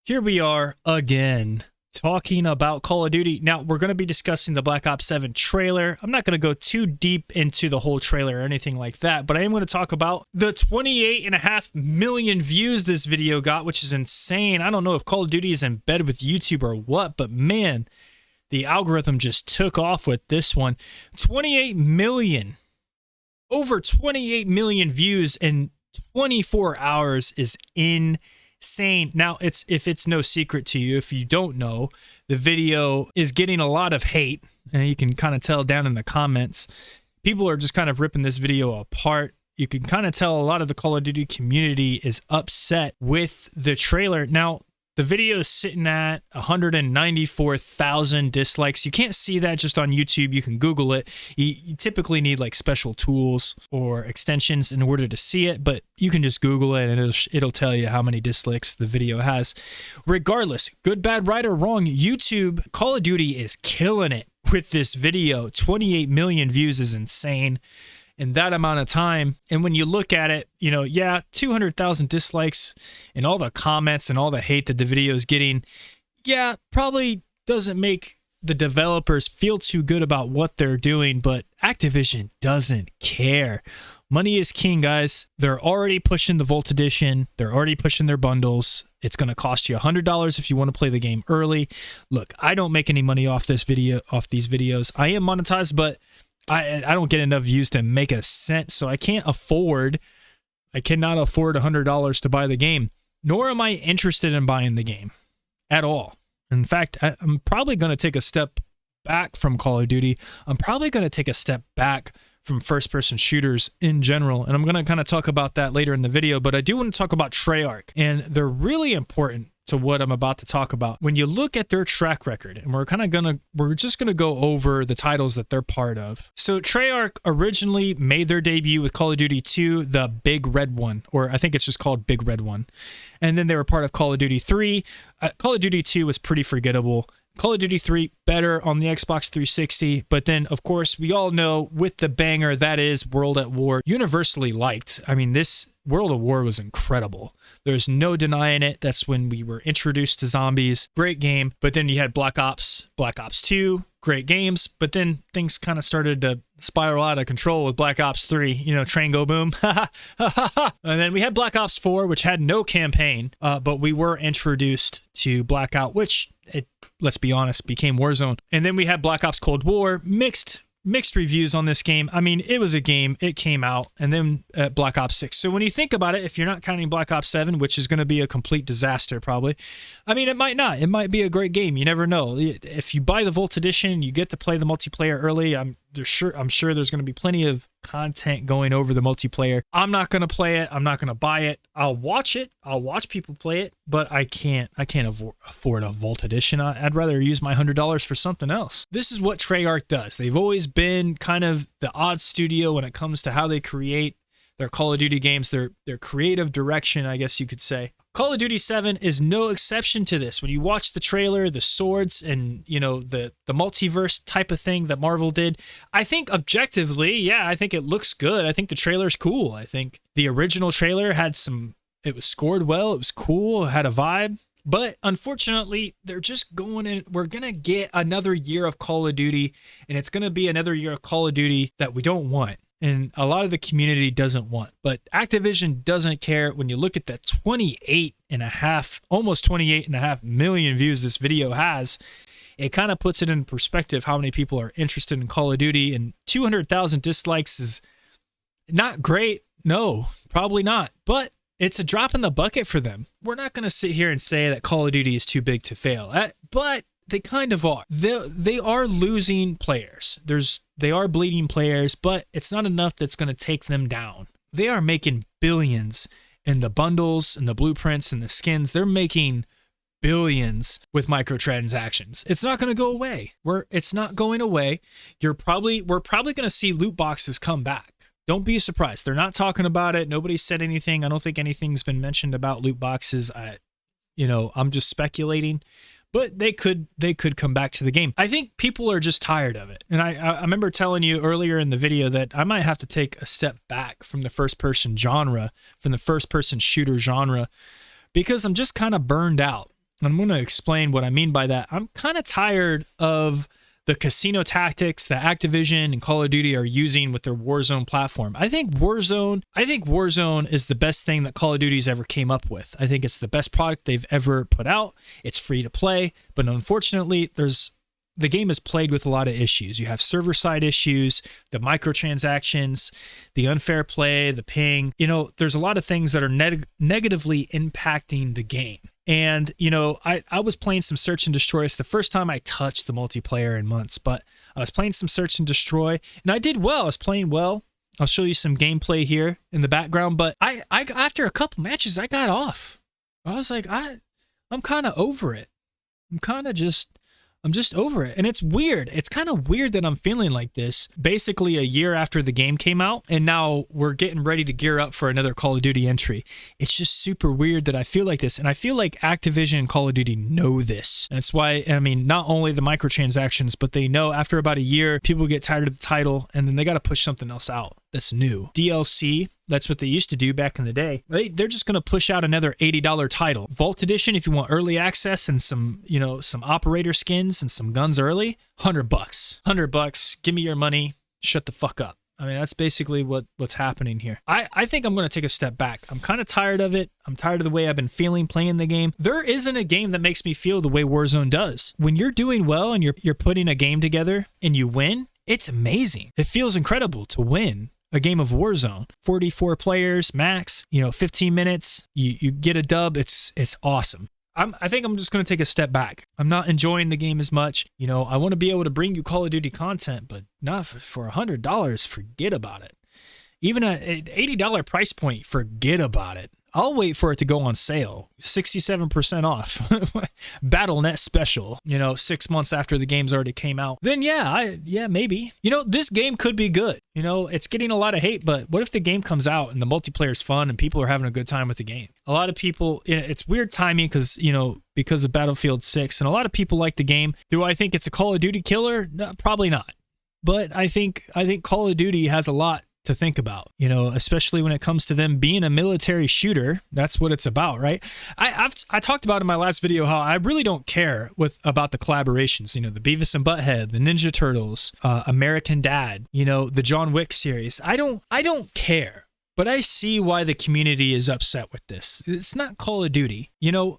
Here we are again, talking about Call of Duty. Now, we're going to be discussing the Black Ops 7 trailer. I'm not going to go too deep into the whole trailer or anything like that, but I am going to talk about the 28.5 million views this video got, which is insane. I don't know if Call of Duty is in bed with YouTube or what, but man, the algorithm just took off with this one. 28 million. Over 28 million views in 24 hours is insane. Now, if it's no secret to you, if you don't know, the video is getting a lot of hate, and you can kind of tell down in the comments. People are just kind of ripping this video apart. You can kind of tell a lot of the Call of Duty community is upset with the trailer. Now, the video is sitting at 194,000 dislikes. You can't see that just on YouTube. You can Google it. You typically need like special tools or extensions in order to see it, but you can just Google it and it'll tell you how many dislikes the video has. Regardless, good, bad, right, or wrong, YouTube, Call of Duty is killing it with this video. 28 million views is insane in that amount of time. And when you look at it, you know, yeah, 200,000 dislikes and all the comments and all the hate that the video is getting, yeah, probably doesn't make the developers feel too good about what they're doing, but Activision doesn't care. Money is king, guys. They're already pushing the Vault Edition. They're already pushing their bundles. It's going to cost you $100 if you want to play the game early. Look, I don't make any money off these videos. I am monetized, but I don't get enough views to make a cent, so I cannot afford $100 to buy the game, nor am I interested in buying the game at all. In fact, I'm probably going to take a step back from Call of Duty. I'm probably going to take a step back from first-person shooters in general, and I'm going to kind of talk about that later in the video, but I do want to talk about Treyarch, and they're really important to what I'm about to talk about. When you look at their track record, and we're just gonna go over the titles that they're part of. So Treyarch originally made their debut with Call of Duty 2, the Big Red One, or I think it's just called Big Red One. And then they were part of Call of Duty 3. Call of Duty 2 was pretty forgettable. Call of Duty 3 better on the Xbox 360, but then of course we all know with the banger that is World at War, universally liked. I mean, this World at War was incredible. There's no denying it. That's when we were introduced to zombies. Great game. But then you had Black Ops 2, great games. But then things kind of started to spiral out of control with Black Ops 3. You know, train go boom. And then we had Black Ops 4, which had no campaign. But we were introduced to Blackout, which, let's be honest, became Warzone. And then we had Black Ops Cold War, mixed reviews on this game. I mean, it was a game, it came out, and then Black Ops 6. So when you think about it, if you're not counting Black Ops 7, which is going to be a complete disaster probably, I mean, it might not. It might be a great game. You never know. If you buy the Vault Edition, you get to play the multiplayer early. I'm sure there's going to be plenty of content going over the multiplayer. I'm not going to play it. I'm not going to buy it. I'll watch it. I'll watch people play it, but I can't afford a Vault Edition. I'd rather use my $100 for something else. This is what Treyarch does. They've always been kind of the odd studio when it comes to how they create their Call of Duty games, their creative direction, I guess you could say. Call of Duty 7 is no exception to this. When you watch the trailer, the swords, and you know the multiverse type of thing that Marvel did, I think objectively, yeah, I think it looks good. I think the trailer's cool. I think the original trailer it was scored well, it was cool, it had a vibe. But unfortunately, they're just going in. We're going to get another year of Call of Duty, and it's going to be another year of Call of Duty that we don't want. And a lot of the community doesn't want. But Activision doesn't care. When you look at the almost 28.5 million views this video has, it kind of puts it in perspective how many people are interested in Call of Duty. And 200,000 dislikes is not great. No, probably not. But it's a drop in the bucket for them. We're not going to sit here and say that Call of Duty is too big to fail. But they kind of are. They are losing players. They are bleeding players, but it's not enough that's going to take them down. They are making billions in the bundles and the blueprints and the skins. They're making billions with microtransactions. It's not going to go away. It's not going away. We're probably going to see loot boxes come back. Don't be surprised. They're not talking about it. Nobody said anything. I don't think anything's been mentioned about loot boxes. I'm just speculating. But they could come back to the game. I think people are just tired of it. And I remember telling you earlier in the video that I might have to take a step back from the first-person genre, from the first-person shooter genre, because I'm just kind of burned out. I'm going to explain what I mean by that. I'm kind of tired of the casino tactics that Activision and Call of Duty are using with their Warzone platform. I think Warzone is the best thing that Call of Duty's ever came up with. I think it's the best product they've ever put out. It's free to play, but unfortunately, the game is plagued with a lot of issues. You have server-side issues, the microtransactions, the unfair play, the ping. There's a lot of things that are negatively impacting the game. And, I was playing some Search and Destroy. It's the first time I touched the multiplayer in months, but I was playing some Search and Destroy, and I did well. I was playing well. I'll show you some gameplay here in the background, but I after a couple matches, I got off. I was like, I'm kind of over it. I'm just over it. And it's weird. It's kind of weird that I'm feeling like this basically a year after the game came out, and now we're getting ready to gear up for another Call of Duty entry. It's just super weird that I feel like this. And I feel like Activision and Call of Duty know this. And that's why, not only the microtransactions, but they know after about a year, people get tired of the title, and then they got to push something else out that's new. DLC, that's what they used to do back in the day. They're just going to push out another $80 title. Vault Edition, if you want early access and some operator skins and some guns early, $100. $100. Give me your money. Shut the fuck up. That's basically what's happening here. I think I'm going to take a step back. I'm kind of tired of it. I'm tired of the way I've been feeling playing the game. There isn't a game that makes me feel the way Warzone does. When you're doing well and you're putting a game together and you win, it's amazing. It feels incredible to win a game of Warzone. 44 players max, 15 minutes, you get a dub. It's awesome. I think I'm just going to take a step back. I'm not enjoying the game as much. I want to be able to bring you Call of Duty content, but not for $100. Forget about it. Even at an $80 price point, forget about it. I'll wait for it to go on sale. 67% off. BattleNet special, 6 months after the game's already came out. Then yeah, maybe. This game could be good. It's getting a lot of hate, but what if the game comes out and the multiplayer's fun and people are having a good time with the game? A lot of people, it's weird timing because of Battlefield 6, and a lot of people like the game. Do I think it's a Call of Duty killer? No, probably not. But I think Call of Duty has a lot to think about, especially when it comes to them being a military shooter. That's what it's about, right? I talked about in my last video how I really don't care about the collaborations, the Beavis and Butthead, the Ninja Turtles, American Dad, the John Wick series. I don't care. But I see why the community is upset with this. It's not Call of Duty.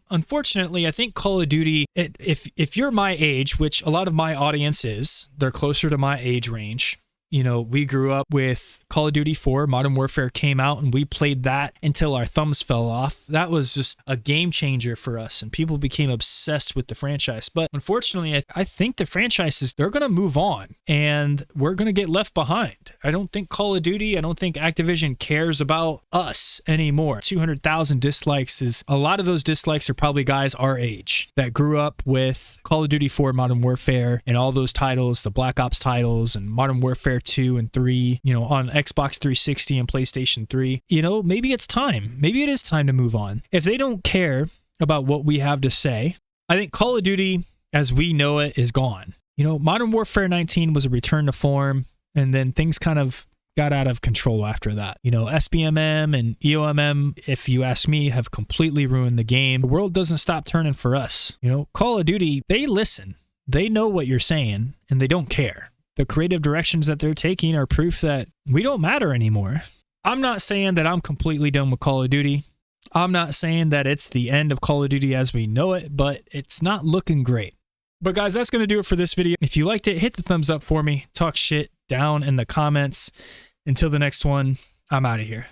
Unfortunately, I think Call of Duty, if you're my age, which a lot of my audience is, they're closer to my age range. We grew up with Call of Duty 4, Modern Warfare came out, and we played that until our thumbs fell off. That was just a game changer for us, and people became obsessed with the franchise. But unfortunately, I think the franchises, they're going to move on, and we're going to get left behind. I don't think Call of Duty, I don't think Activision cares about us anymore. 200,000 dislikes a lot of those dislikes are probably guys our age that grew up with Call of Duty 4, Modern Warfare, and all those titles, the Black Ops titles, and Modern Warfare 2 and 3, on Xbox 360 and PlayStation 3. Maybe it's time. Maybe it is time to move on. If they don't care about what we have to say, I think Call of Duty as we know it is gone. Modern Warfare 19 was a return to form, and then things kind of got out of control after that. SBMM and EOMM, if you ask me, have completely ruined the game. The world doesn't stop turning for us. Call of Duty, they listen. They know what you're saying, and they don't care. The creative directions that they're taking are proof that we don't matter anymore. I'm not saying that I'm completely done with Call of Duty. I'm not saying that it's the end of Call of Duty as we know it, but it's not looking great. But guys, that's going to do it for this video. If you liked it, hit the thumbs up for me. Talk shit down in the comments. Until the next one, I'm out of here.